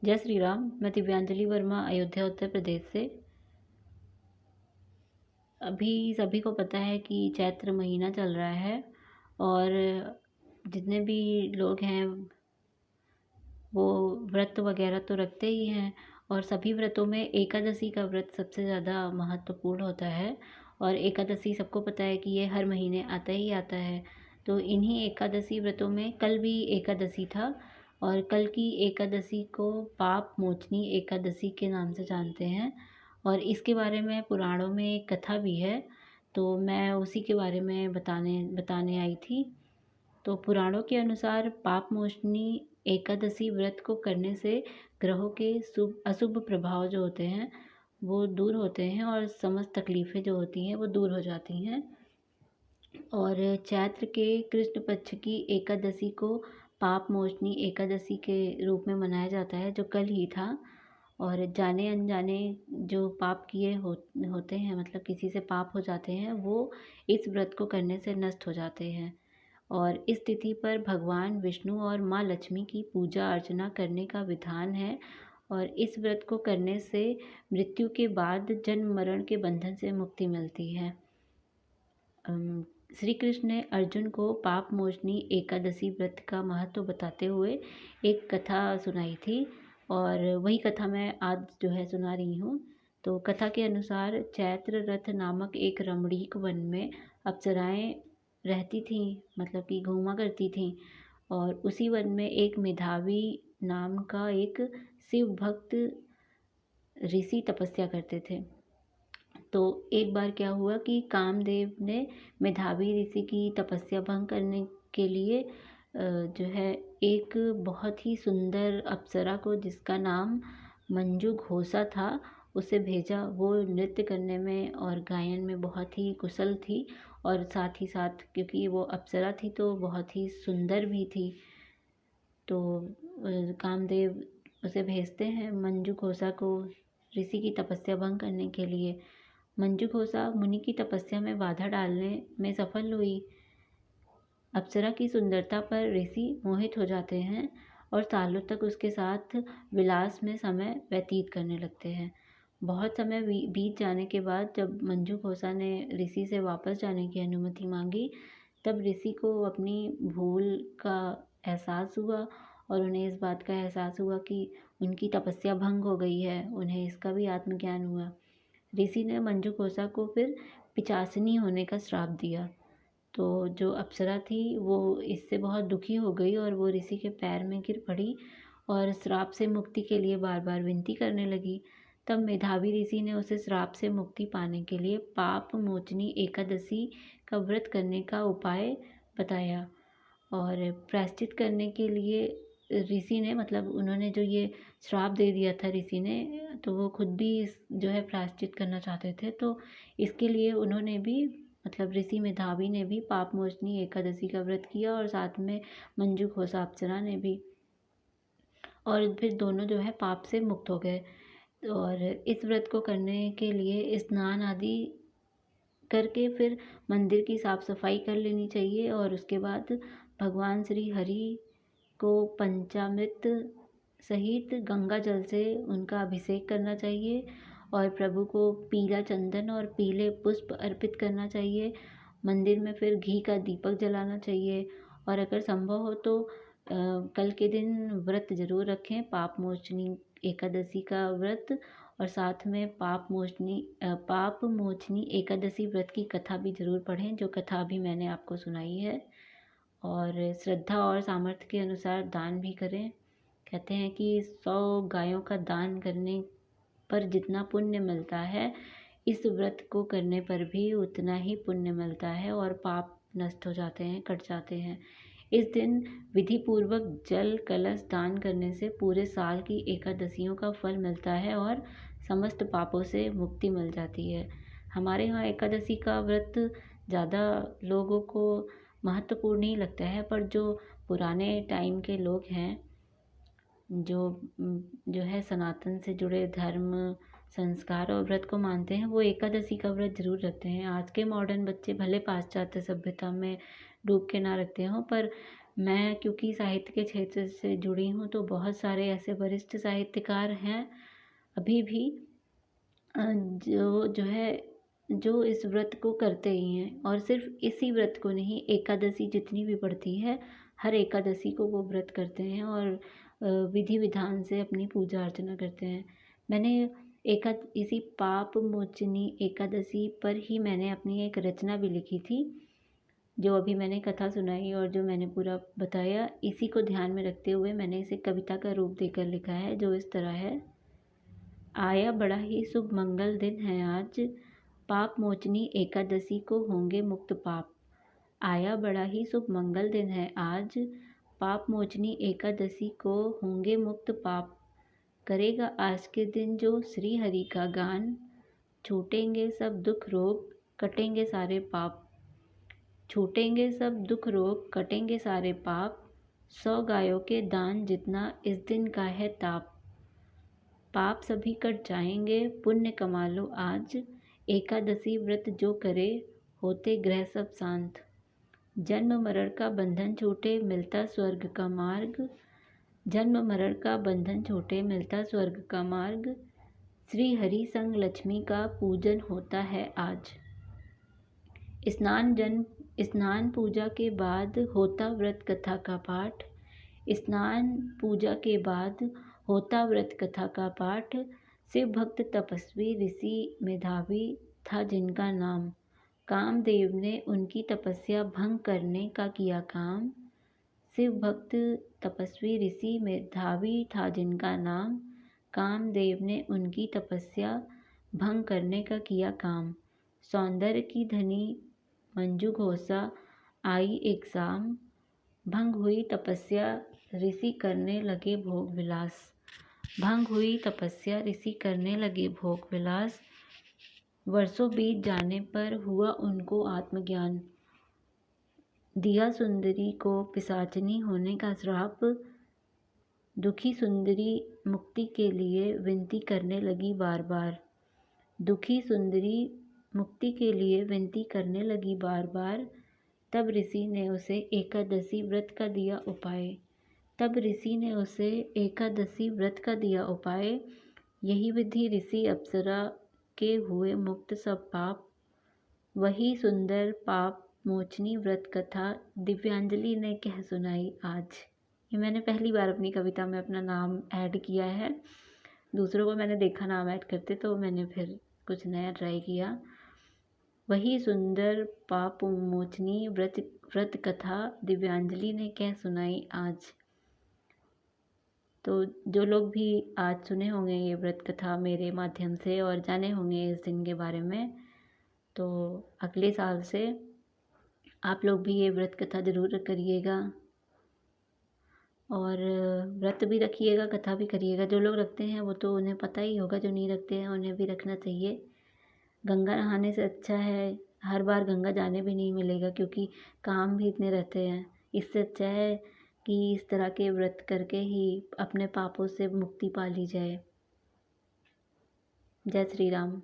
जय श्री राम। मैं दिव्यांजलि वर्मा, अयोध्या उत्तर प्रदेश से। अभी सभी को पता है कि चैत्र महीना चल रहा है और जितने भी लोग हैं वो व्रत वगैरह तो रखते ही हैं। और सभी व्रतों में एकादशी का व्रत सबसे ज़्यादा महत्वपूर्ण होता है। और एकादशी सबको पता है कि ये हर महीने आता ही आता है। तो इन्हीं एकादशी व्रतों में कल भी एकादशी था और कल की एकादशी को पाप मोचनी एकादशी के नाम से जानते हैं। और इसके बारे में पुराणों में एक कथा भी है, तो मैं उसी के बारे में बताने आई थी। तो पुराणों के अनुसार पाप मोचनी एकादशी व्रत को करने से ग्रहों के शुभ अशुभ प्रभाव जो होते हैं वो दूर होते हैं और समस्त तकलीफ़ें जो होती हैं वो दूर हो जाती हैं। और चैत्र के कृष्ण पक्ष की एकादशी को पाप मोचनी एकादशी के रूप में मनाया जाता है, जो कल ही था। और जाने अनजाने जो पाप किए होते हैं, मतलब किसी से पाप हो जाते हैं, वो इस व्रत को करने से नष्ट हो जाते हैं। और इस तिथि पर भगवान विष्णु और माँ लक्ष्मी की पूजा अर्चना करने का विधान है। और इस व्रत को करने से मृत्यु के बाद जन्म मरण के बंधन से मुक्ति मिलती है। श्री कृष्ण ने अर्जुन को पाप मोचनी एकादशी व्रत का महत्व बताते हुए एक कथा सुनाई थी और वही कथा मैं आज जो है सुना रही हूँ। तो कथा के अनुसार चैत्र रथ नामक एक रमणीक वन में अप्सराएं रहती थीं, मतलब कि घूमा करती थीं। और उसी वन में एक मेधावी नाम का एक शिव भक्त ऋषि तपस्या करते थे। तो एक बार क्या हुआ कि कामदेव ने मेधावी ऋषि की तपस्या भंग करने के लिए जो है एक बहुत ही सुंदर अप्सरा को, जिसका नाम मंजू घोषा था, उसे भेजा। वो नृत्य करने में और गायन में बहुत ही कुशल थी और साथ ही साथ क्योंकि वो अप्सरा थी तो बहुत ही सुंदर भी थी। तो कामदेव उसे भेजते हैं मंजू घोषा को ऋषि की तपस्या भंग करने के लिए। मंजू घोषा मुनि की तपस्या में बाधा डालने में सफल हुई। अप्सरा की सुंदरता पर ऋषि मोहित हो जाते हैं और सालों तक उसके साथ विलास में समय व्यतीत करने लगते हैं। बहुत समय बीत जाने के बाद जब मंजू घोषा ने ऋषि से वापस जाने की अनुमति मांगी, तब ऋषि को अपनी भूल का एहसास हुआ और उन्हें इस बात का एहसास हुआ कि उनकी तपस्या भंग हो गई है। उन्हें इसका भी आत्मज्ञान हुआ। ऋषि ने मंजू घोषा को फिर पिचासिनी होने का श्राप दिया। तो जो अप्सरा थी वो इससे बहुत दुखी हो गई और वो ऋषि के पैर में गिर पड़ी और श्राप से मुक्ति के लिए बार बार विनती करने लगी। तब मेधावी ऋषि ने उसे श्राप से मुक्ति पाने के लिए पाप मोचनी एकादशी का व्रत करने का उपाय बताया। और प्रायश्चित करने के लिए ऋषि ने, मतलब उन्होंने जो ये श्राप दे दिया था ऋषि ने, तो वो खुद भी जो है प्रायश्चित करना चाहते थे। तो इसके लिए उन्होंने भी, मतलब ऋषि मेधावी ने भी पाप मोचनी एकादशी का व्रत किया और साथ में मंजू घोषा अप्सरा ने भी। और फिर दोनों जो है पाप से मुक्त हो गए। और इस व्रत को करने के लिए स्नान आदि करके फिर मंदिर की साफ़ सफाई कर लेनी चाहिए और उसके बाद भगवान श्री हरि को पंचामृत सहित गंगा जल से उनका अभिषेक करना चाहिए और प्रभु को पीला चंदन और पीले पुष्प अर्पित करना चाहिए। मंदिर में फिर घी का दीपक जलाना चाहिए और अगर संभव हो तो कल के दिन व्रत ज़रूर रखें, पाप मोचनी एकादशी का व्रत। और साथ में पाप मोचनी एकादशी व्रत की कथा भी ज़रूर पढ़ें, जो कथा अभी मैंने आपको सुनाई है। और श्रद्धा और सामर्थ्य के अनुसार दान भी करें। कहते हैं कि 100 गायों का दान करने पर जितना पुण्य मिलता है, इस व्रत को करने पर भी उतना ही पुण्य मिलता है और पाप नष्ट हो जाते हैं, कट जाते हैं। इस दिन विधि पूर्वक जल कलश दान करने से पूरे साल की एकादशियों का फल मिलता है और समस्त पापों से मुक्ति मिल जाती है। हमारे यहाँ एकादशी का व्रत ज़्यादा लोगों को महत्वपूर्ण नहीं लगता है, पर जो पुराने टाइम के लोग हैं, जो है सनातन से जुड़े धर्म संस्कार और व्रत को मानते हैं, वो एकादशी का व्रत ज़रूर रखते हैं। आज के मॉडर्न बच्चे भले पाश्चात्य सभ्यता में डूब के ना रखते हों, पर मैं क्योंकि साहित्य के क्षेत्र से जुड़ी हूँ, तो बहुत सारे ऐसे वरिष्ठ साहित्यकार हैं अभी भी, जो इस व्रत को करते ही हैं, और सिर्फ इसी व्रत को नहीं, एकादशी जितनी भी पड़ती है, हर एकादशी को वो व्रत करते हैं और विधि विधान से अपनी पूजा अर्चना करते हैं। मैंने इसी पाप मोचनी एकादशी पर ही मैंने अपनी एक रचना भी लिखी थी, जो अभी मैंने कथा सुनाई और जो मैंने पूरा बताया, इसी को ध्यान में रखते हुए मैंने इसे कविता का रूप देकर लिखा है, जो इस तरह है। आया बड़ा ही शुभ मंगल दिन है आज, पाप मोचनी एकादशी को होंगे मुक्त पाप। आया बड़ा ही शुभ मंगल दिन है आज, पाप मोचनी एकादशी को होंगे मुक्त पाप। करेगा आज के दिन जो श्री हरि का गान, छूटेंगे सब दुख रोग, कटेंगे सारे पाप। छूटेंगे सब दुख रोग, कटेंगे सारे पाप। 100 गायों के दान जितना इस दिन का है ताप। पाप सभी कट जाएंगे, पुण्य कमा लो आज। एकादशी व्रत जो करे, होते ग्रह सब शांत। जन्म मरण का बंधन छूटे, मिलता स्वर्ग का मार्ग। जन्म मरण का बंधन छूटे, मिलता स्वर्ग का मार्ग। श्री हरि संग लक्ष्मी का पूजन होता है आज। स्नान पूजा के बाद होता व्रत कथा का पाठ। स्नान पूजा के बाद होता व्रत कथा का पाठ। शिव भक्त तपस्वी ऋषि मेधावी था जिनका नाम, कामदेव ने उनकी तपस्या भंग करने का किया काम। शिव भक्त तपस्वी ऋषि मेधावी था जिनका नाम, कामदेव ने उनकी तपस्या भंग करने का किया काम। सौंदर्य की धनी मंजू घोषा आई एक शाम, भंग हुई तपस्या ऋषि करने लगे भोग विलास। भंग हुई तपस्या ऋषि करने लगे भोग विलास। वर्षों बीत जाने पर हुआ उनको आत्मज्ञान, दिया सुंदरी को पिशाचिनी होने का श्राप। दुखी सुंदरी मुक्ति के लिए विनती करने लगी बार बार। दुखी सुंदरी मुक्ति के लिए विनती करने लगी बार बार। तब ऋषि ने उसे एकादशी व्रत का दिया उपाय। तब ऋषि ने उसे एकादशी व्रत का दिया उपाय। यही विधि ऋषि अप्सरा के हुए मुक्त सब पाप। वही सुंदर पाप मोचनी व्रत कथा दिव्यांजलि ने कह सुनाई आज। ये मैंने पहली बार अपनी कविता में अपना नाम ऐड किया है। दूसरों को मैंने देखा नाम ऐड करते, तो मैंने फिर कुछ नया ट्राई किया। वही सुंदर पाप मोचनी व्रत कथा दिव्यांजलि ने कह सुनाई आज। तो जो लोग भी आज सुने होंगे ये व्रत कथा मेरे माध्यम से और जाने होंगे इस दिन के बारे में, तो अगले साल से आप लोग भी ये व्रत कथा ज़रूर करिएगा और व्रत भी रखिएगा, कथा भी करिएगा। जो लोग रखते हैं वो तो उन्हें पता ही होगा, जो नहीं रखते हैं उन्हें भी रखना चाहिए। गंगा नहाने से अच्छा है, हर बार गंगा जाने भी नहीं मिलेगा क्योंकि काम भी इतने रहते हैं। इससे अच्छा है कि इस तरह के व्रत करके ही अपने पापों से मुक्ति पा ली जाए। जय श्री राम।